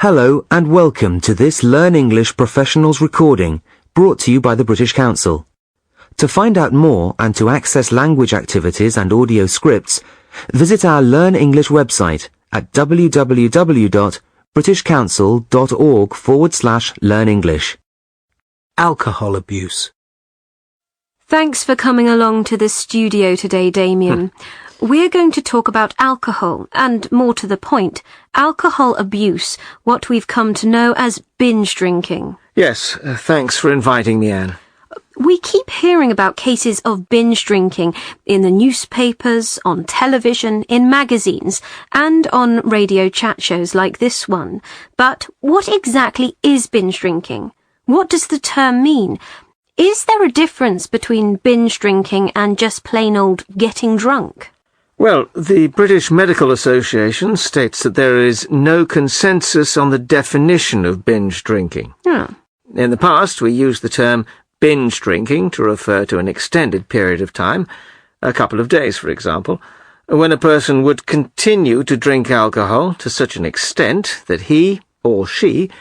Hello and welcome to this Learn English Professionals recording brought to you by the British Council. To find out more and to access language activities and audio scripts, visit our Learn English website at www.britishcouncil.org/learnenglish. Alcohol abuse. Thanks for coming along to the studio today, Damien. We're going to talk about alcohol, and more to the point, alcohol abuse, what we've come to know as binge drinking. Yes, thanks for inviting me, Anne. We keep hearing about cases of binge drinking in the newspapers, on television, in magazines, and on radio chat shows like this one. But what exactly is binge drinking? What does the term mean? Is there a difference between binge drinking and just plain old getting drunk? Well, the British Medical Association states that there is no consensus on the definition of binge drinking. In the past, we used the term binge drinking to refer to an extended period of time, a couple of days, for example, when a person would continue to drink alcohol to such an extent that he or she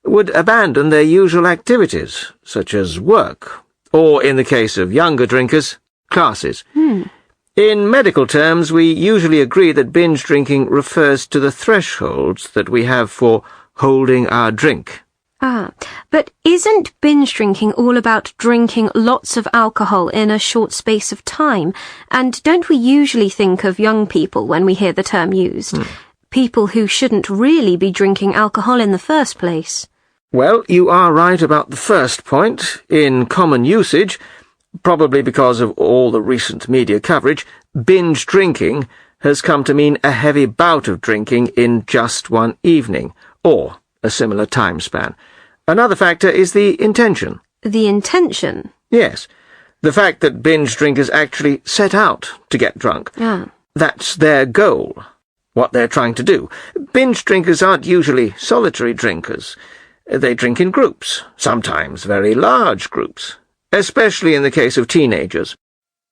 would abandon their usual activities, such as work, or, in the case of younger drinkers, classes. In medical terms, we usually agree that binge drinking refers to the thresholds that we have for holding our drink. But isn't binge drinking all about drinking lots of alcohol in a short space of time? And don't we usually think of young people when we hear the term used? People who shouldn't really be drinking alcohol in the first place. Well, you are right about the first point. In common usage, probably because of all the recent media coverage, binge drinking has come to mean a heavy bout of drinking in just one evening, or a similar time span. Another factor is the intention. The intention? Yes. The fact that binge drinkers actually set out to get drunk. That's their goal, what they're trying to do. Binge drinkers aren't usually solitary drinkers. They drink in groups, sometimes very large groups, especially in the case of teenagers.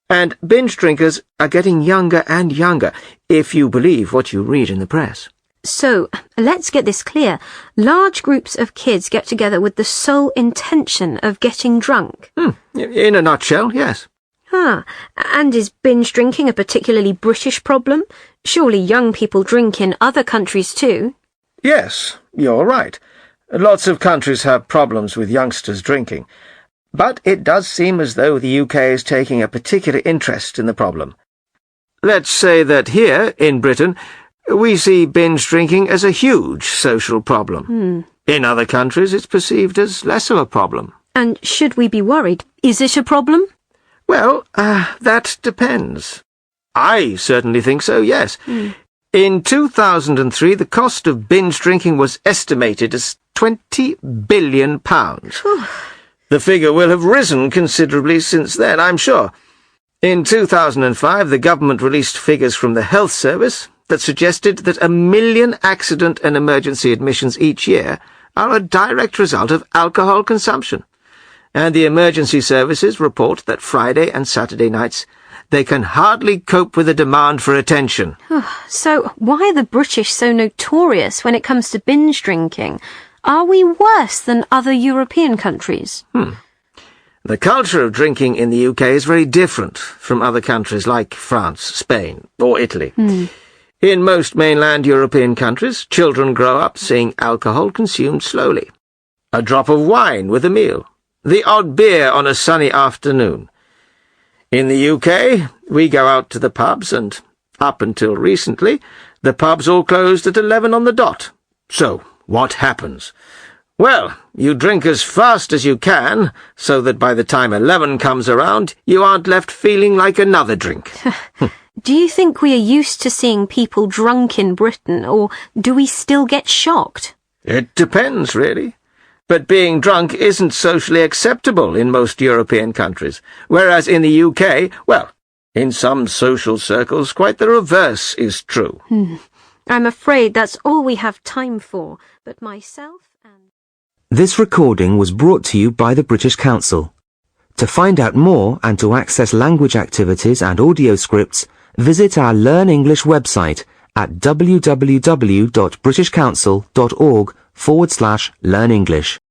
And binge drinkers are getting younger and younger, if you believe what you read in the press. So, let's get this clear. Large groups of kids get together with the sole intention of getting drunk. In a nutshell, yes. And is binge drinking a particularly British problem? Surely young people drink in other countries too. Yes, you're right. Lots of countries have problems with youngsters drinking. But it does seem as though the UK is taking a particular interest in the problem. Let's say that here, in Britain, we see binge drinking as a huge social problem. In other countries, it's perceived as less of a problem. And should we be worried? Is it a problem? Well, that depends. I certainly think so, yes. In 2003, the cost of binge drinking was estimated as £20 billion. The figure will have risen considerably since then, I'm sure. In 2005, the government released figures from the Health Service that suggested that 1 million accident and emergency admissions each year are a direct result of alcohol consumption. And the emergency services report that Friday and Saturday nights they can hardly cope with the demand for attention. So why are the British so notorious when it comes to binge drinking? Are we worse than other European countries? The culture of drinking in the UK is very different from other countries like France, Spain, or Italy. In most mainland European countries, children grow up seeing alcohol consumed slowly. A drop of wine with a meal. The odd beer on a sunny afternoon. In the UK, we go out to the pubs, and up until recently, the pubs all closed at 11 on the dot. So, what happens? Well, you drink as fast as you can, so that by the time 11 comes around, you aren't left feeling like another drink. Do you think we are used to seeing people drunk in Britain, or do we still get shocked? It depends, really. But being drunk isn't socially acceptable in most European countries, whereas in the UK, well, in some social circles, quite the reverse is true. I'm afraid that's all we have time for, but myself and... This recording was brought to you by the British Council. To find out more and to access language activities and audio scripts, visit our Learn English website at www.britishcouncil.org learn English.